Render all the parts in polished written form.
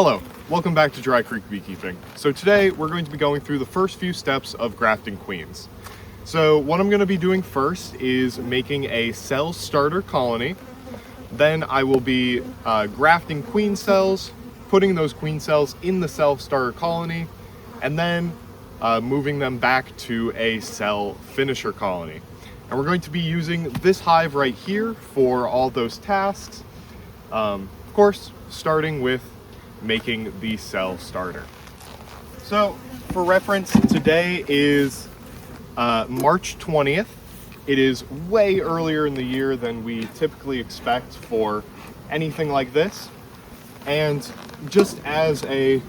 Hello, welcome back to Dry Creek Beekeeping. So today we're going to be going through the first few steps of grafting queens. So what I'm going to be doing first is making a cell starter colony. Then I will be grafting queen cells, putting those queen cells in the cell starter colony, and then moving them back to a cell finisher colony. And we're going to be using this hive right here for all those tasks. Of course, starting with making the cell starter. So for reference, today is March 20th. It is way earlier in the year than we typically expect for anything like this. And just as a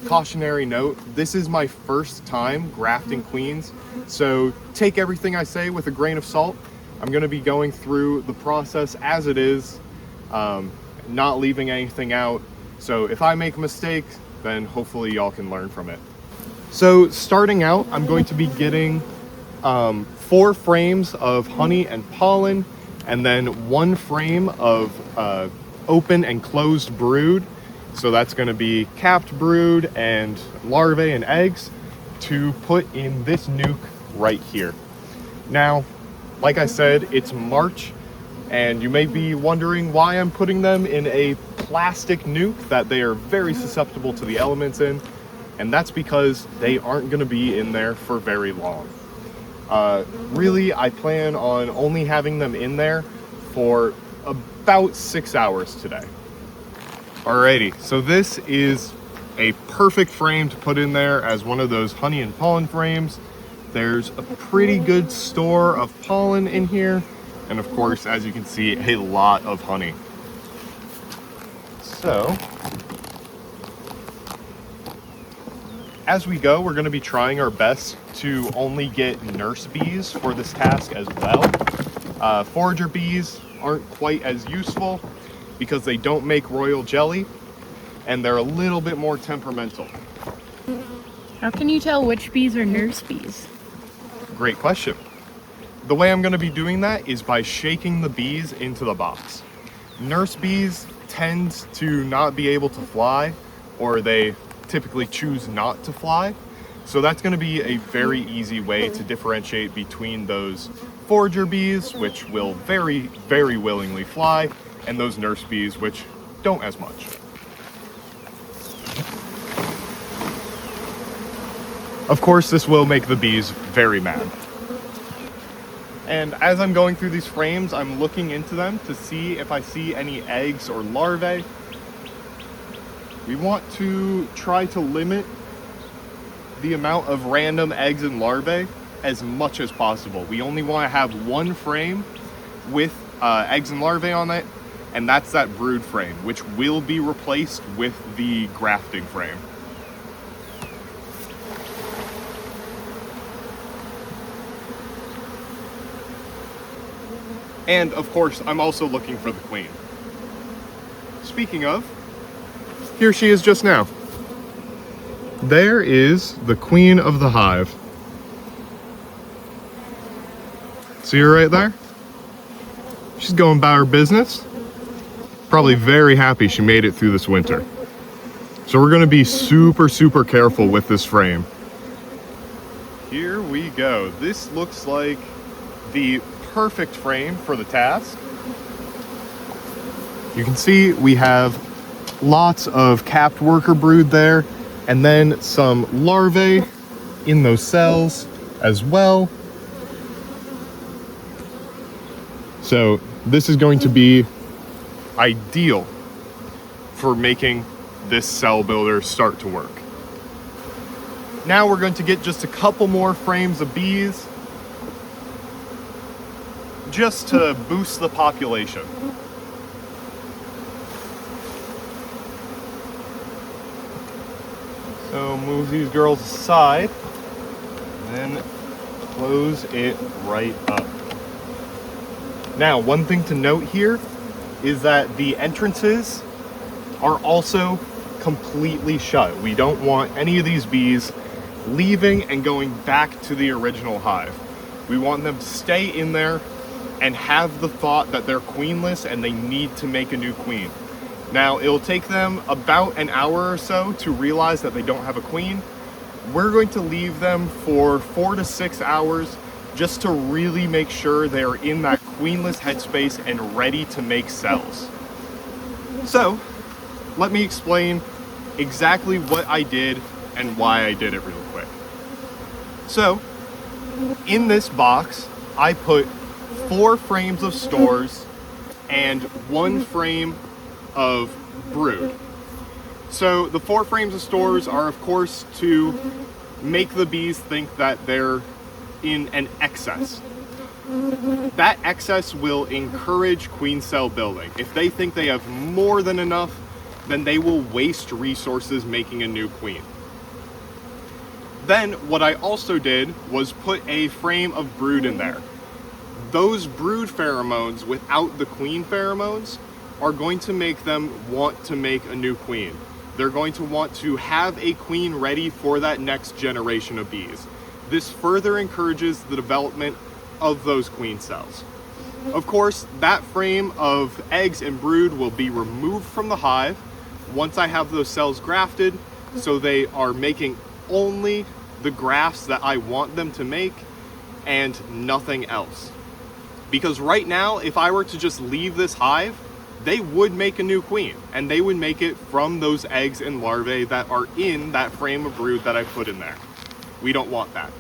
cautionary note, this is my first time grafting queens, so take everything I say with a grain of salt. I'm going to be going through the process as it is, not leaving anything out. So if I make a mistake, then hopefully y'all can learn from it. So starting out, I'm going to be getting 4 frames of honey and pollen, and then 1 frame of open and closed brood. So that's going to be capped brood and larvae and eggs to put in this nuke right here. Now, like I said, it's March, and you may be wondering why I'm putting them in a plastic nuke that they are very susceptible to the elements in, and that's because they aren't going to be in there for very long. Really, I plan on only having them in there for about 6 hours today. Alrighty, so this is a perfect frame to put in there as one of those honey and pollen frames. There's a pretty good store of pollen in here, and of course, as you can see, a lot of honey. So, as we go, we're going to be trying our best to only get nurse bees for this task as well. Forager bees aren't quite as useful because they don't make royal jelly, and they're a little bit more temperamental. How can you tell which bees are nurse bees? Great question. The way I'm going to be doing that is by shaking the bees into the box. Nurse bees tend to not be able to fly, or they typically choose not to fly. So that's going to be a very easy way to differentiate between those forager bees, which will very, very willingly fly, and those nurse bees, which don't as much. Of course, this will make the bees very mad. And as I'm going through these frames, I'm looking into them to see if I see any eggs or larvae. We want to try to limit the amount of random eggs and larvae as much as possible. We only want to have 1 frame with eggs and larvae on it, and that's that brood frame, which will be replaced with the grafting frame. And of course, I'm also looking for the queen. Speaking of, here she is just now. There is the queen of the hive. See her right there? She's going about her business. Probably very happy she made it through this winter. So we're going to be super, super careful with this frame. Here we go. This looks like the perfect frame for the task. You can see we have lots of capped worker brood there, and then some larvae in those cells as well. So this is going to be ideal for making this cell builder start to work. Now we're going to get just a couple more frames of bees just to boost the population. So move these girls aside, and then close it right up. Now, one thing to note here is that the entrances are also completely shut. We don't want any of these bees leaving and going back to the original hive. We want them to stay in there and have the thought that they're queenless and they need to make a new queen. Now, it'll take them about an hour or so to realize that they don't have a queen. We're going to leave them for 4 to 6 hours just to really make sure they're in that queenless headspace and ready to make cells. So, let me explain exactly what I did and why I did it real quick. So, in this box, I put 4 frames of stores and 1 frame of brood. So the 4 frames of stores are, of course, to make the bees think that they're in an excess. That excess will encourage queen cell building. If they think they have more than enough, then they will waste resources making a new queen. Then what I also did was put a frame of brood in there. Those brood pheromones without the queen pheromones are going to make them want to make a new queen. They're going to want to have a queen ready for that next generation of bees. This further encourages the development of those queen cells. Of course, that frame of eggs and brood will be removed from the hive once I have those cells grafted, so they are making only the grafts that I want them to make and nothing else. Because right now, if I were to just leave this hive, they would make a new queen, and they would make it from those eggs and larvae that are in that frame of brood that I put in there. We don't want that.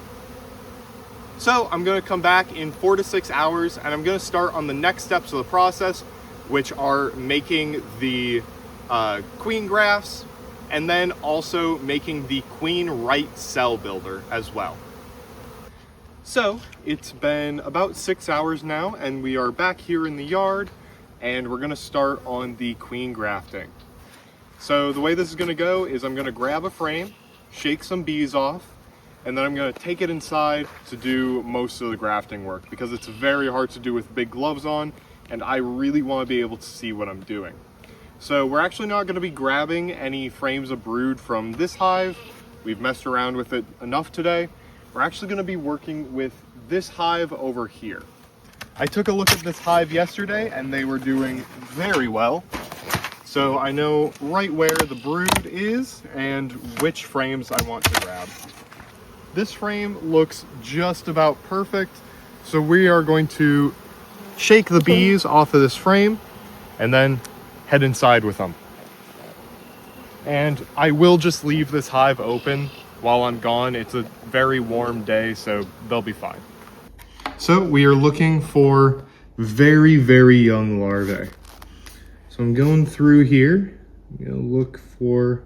So I'm going to come back in 4 to 6 hours, and I'm going to start on the next steps of the process, which are making the queen grafts, and then also making the queen right cell builder as well. So it's been about 6 hours now, and we are back here in the yard, and we're going to start on the queen grafting. So the way this is going to go is I'm going to grab a frame, shake some bees off, and then I'm going to take it inside to do most of the grafting work, because it's very hard to do with big gloves on, and I really want to be able to see what I'm doing. So we're actually not going to be grabbing any frames of brood from this hive. We've messed around with it enough today. We're actually going to be working with this hive over here. I took a look at this hive yesterday, and they were doing very well. So I know right where the brood is and which frames I want to grab. This frame looks just about perfect. So we are going to shake the bees off of this frame and then head inside with them. And I will just leave this hive open while I'm gone. It's a very warm day, so they'll be fine. So we are looking for very, very young larvae. So I'm going through here. I'm gonna look for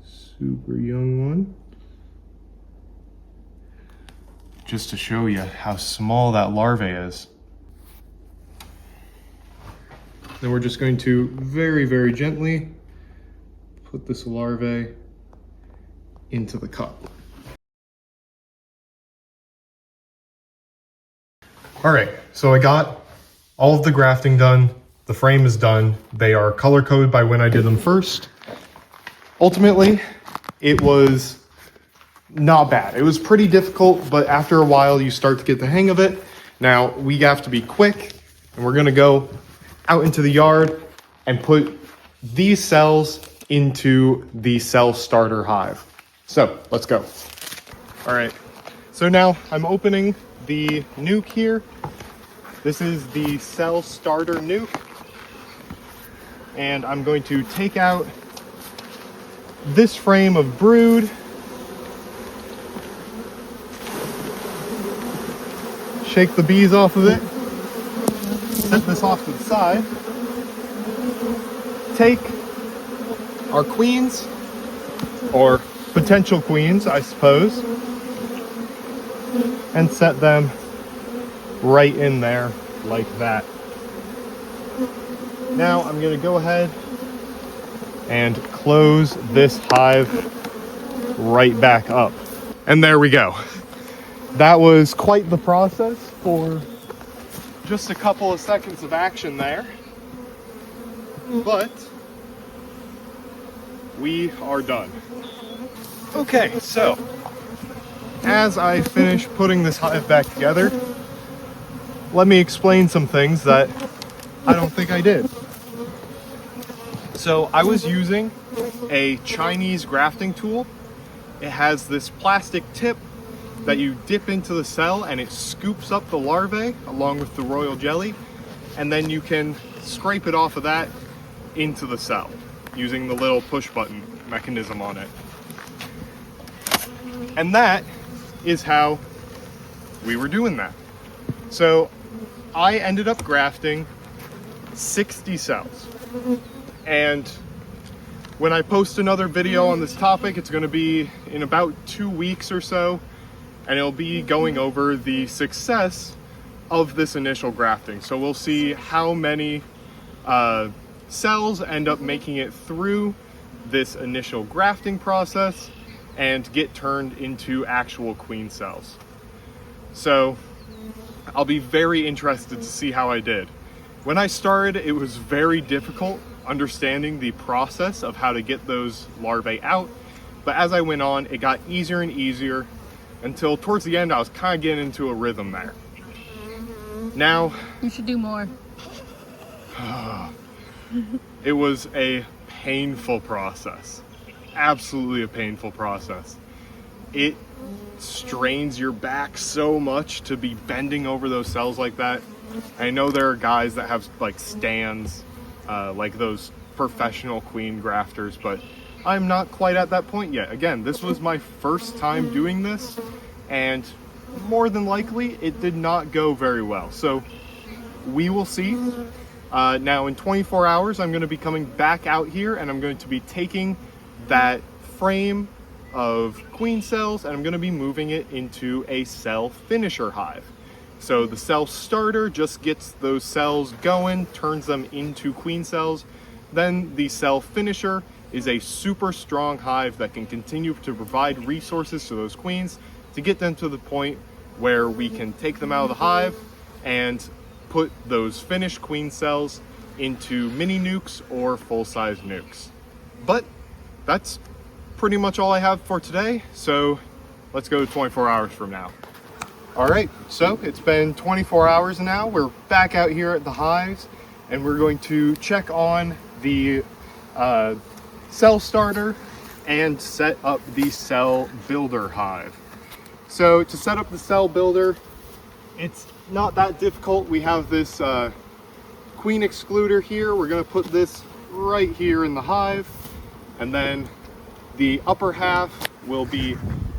super young one. Just to show you how small that larvae is. Then we're just going to very, very gently put this larvae into the cup. All right, so I got all of the grafting done. The frame is done. They are color coded by when I did them first. Ultimately, it was not bad. It was pretty difficult, but after a while, you start to get the hang of it. Now, we have to be quick, and we're gonna go out into the yard and put these cells into the cell starter hive. So, let's go. All right, so now I'm opening the nuke here. This is the cell starter nuke, and I'm going to take out this frame of brood, shake the bees off of it, set this off to the side, take our queens, or potential queens, I suppose, and set them right in there like that. Now I'm going to go ahead and close this hive right back up. And there we go. That was quite the process for just a couple of seconds of action there. But we are done. Okay, so as I finish putting this hive back together, let me explain some things that I don't think I did. So I was using a Chinese grafting tool. It has this plastic tip that you dip into the cell and it scoops up the larvae along with the royal jelly, and then you can scrape it off of that into the cell using the little push button mechanism on it. And that is how we were doing that. So I ended up grafting 60 cells. And when I post another video on this topic, it's going to be in about 2 weeks or so, and it'll be going over the success of this initial grafting. So we'll see how many cells end up making it through this initial grafting process and get turned into actual queen cells. So I'll be very interested to see how I did. When I started, it was very difficult understanding the process of how to get those larvae out, but as I went on, it got easier and easier until towards the end I was kind of getting into a rhythm there. Now You should do more. it was a painful process, absolutely a painful process. It strains your back so much to be bending over those cells like that. I know there are guys that have like stands, like those professional queen grafters, but I'm not quite at that point yet. Again, this was my first time doing this, and more than likely it did not go very well. So we will see. Now in 24 hours, I'm going to be coming back out here and I'm going to be taking that frame of queen cells and I'm going to be moving it into a cell finisher hive. So the cell starter just gets those cells going, turns them into queen cells. Then the cell finisher is a super strong hive that can continue to provide resources to those queens to get them to the point where we can take them out of the hive and put those finished queen cells into mini nukes or full-size nukes. But that's pretty much all I have for today, so let's go to 24 hours from now. All right, so it's been 24 hours now. We're back out here at the hives and we're going to check on the cell starter and set up the cell builder hive. So to set up the cell builder, it's not that difficult. We have this queen excluder here. We're going to put this right here in the hive, and then the upper half will be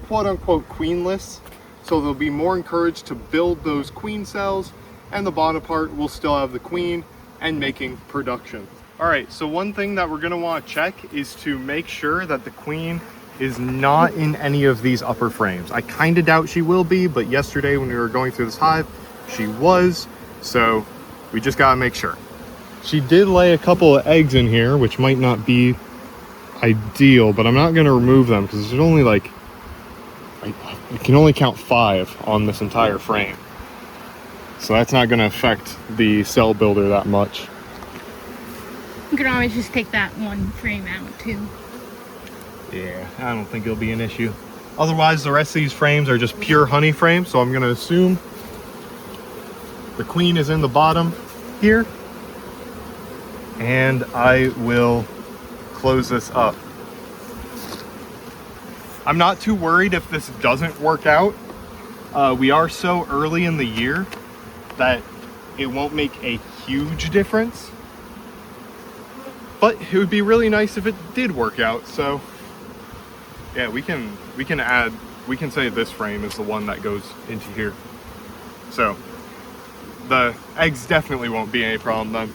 quote unquote queenless, so they'll be more encouraged to build those queen cells, and the bottom part will still have the queen and making production. All right, so one thing that we're going to want to check is to make sure that the queen is not in any of these upper frames. I kind of doubt she will be, but yesterday when we were going through this hive, she was, so we just gotta make sure. She did lay a couple of eggs in here, which might not be ideal, but I'm not gonna remove them because there's only like, I can only count 5 on this entire frame. So that's not gonna affect the cell builder that much. You can always just take that one frame out too. Yeah, I don't think it'll be an issue. Otherwise, the rest of these frames are just pure honey frames, so I'm gonna assume the queen is in the bottom here, and I will close this up. I'm not too worried if this doesn't work out. We are so early in the year that it won't make a huge difference, but it would be really nice if it did work out. So yeah, we can say this frame is the one that goes into here. So the eggs definitely won't be any problem then.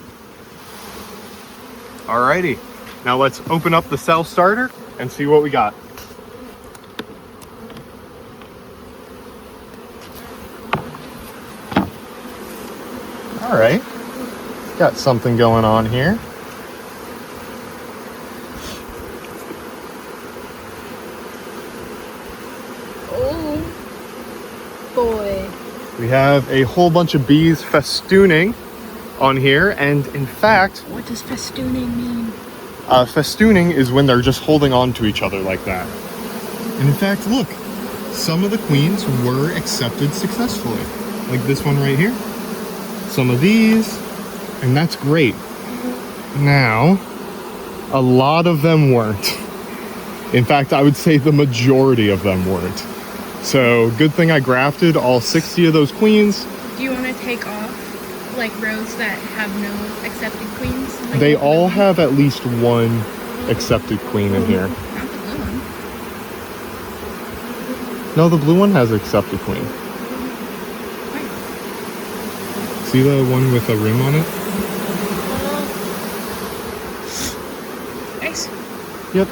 Alrighty, now let's open up the cell starter and see what we got. All right, got something going on here. Oh boy. We have a whole bunch of bees festooning on here, and in fact, What does festooning mean? festooning is when they're just holding on to each other like that. And in fact, look, some of the queens were accepted successfully, like this one right here. Some of these, and that's great. Now, A lot of them weren't. In fact, I would say the majority of them weren't. So good thing I grafted all 60 of those queens. Do you want to take off like rows that have no accepted queens? Like They the blue all one? have at least one accepted queen in here. Not the blue one. No, the blue one has accepted queen. Wait. See the one with a rim on it? Nice. Yep.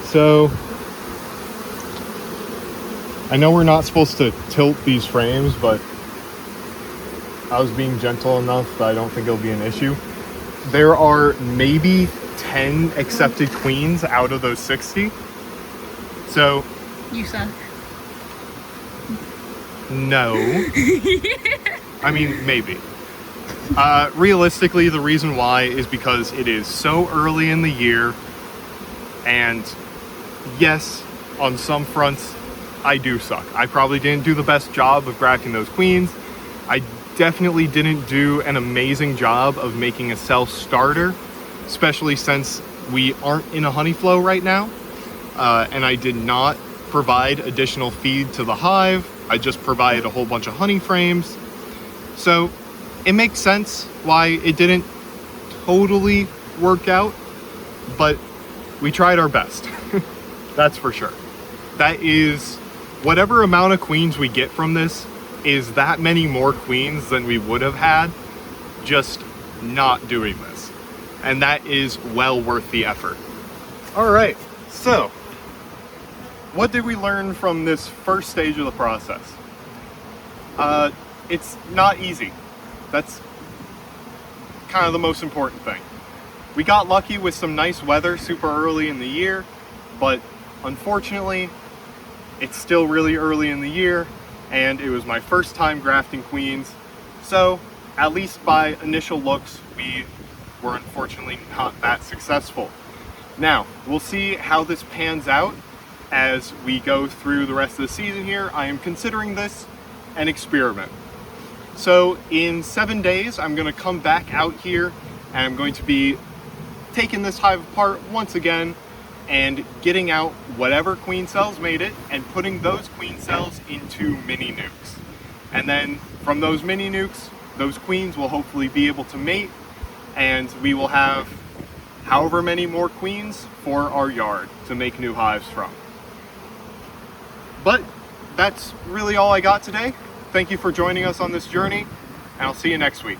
So, I know we're not supposed to tilt these frames, but I was being gentle enough that I don't think it'll be an issue. There are maybe 10 accepted queens out of those 60. So, You suck. no. I mean, maybe. Realistically, the reason why is because it is so early in the year, and yes, on some fronts, I do suck. I probably didn't do the best job of grafting those queens. I definitely didn't do an amazing job of making a self-starter, especially since we aren't in a honey flow right now, and I did not provide additional feed to the hive. I just provided a whole bunch of honey frames. So it makes sense why it didn't totally work out, but we tried our best. That's for sure. That is, whatever amount of queens we get from this is that many more queens than we would have had just not doing this. And that is well worth the effort. All right, so what did we learn from this first stage of the process? It's not easy. That's kind of the most important thing. We got lucky with some nice weather super early in the year, but unfortunately, it's still really early in the year, and it was my first time grafting queens, so at least by initial looks, we were unfortunately not that successful. Now, we'll see how this pans out as we go through the rest of the season here. I am considering this an experiment. So in 7 days, I'm going to come back out here and I'm going to be taking this hive apart once again and getting out whatever queen cells made it and putting those queen cells into mini nukes. And then from those mini nukes, those queens will hopefully be able to mate, and we will have however many more queens for our yard to make new hives from. But that's really all I got today. Thank you for joining us on this journey, and I'll see you next week.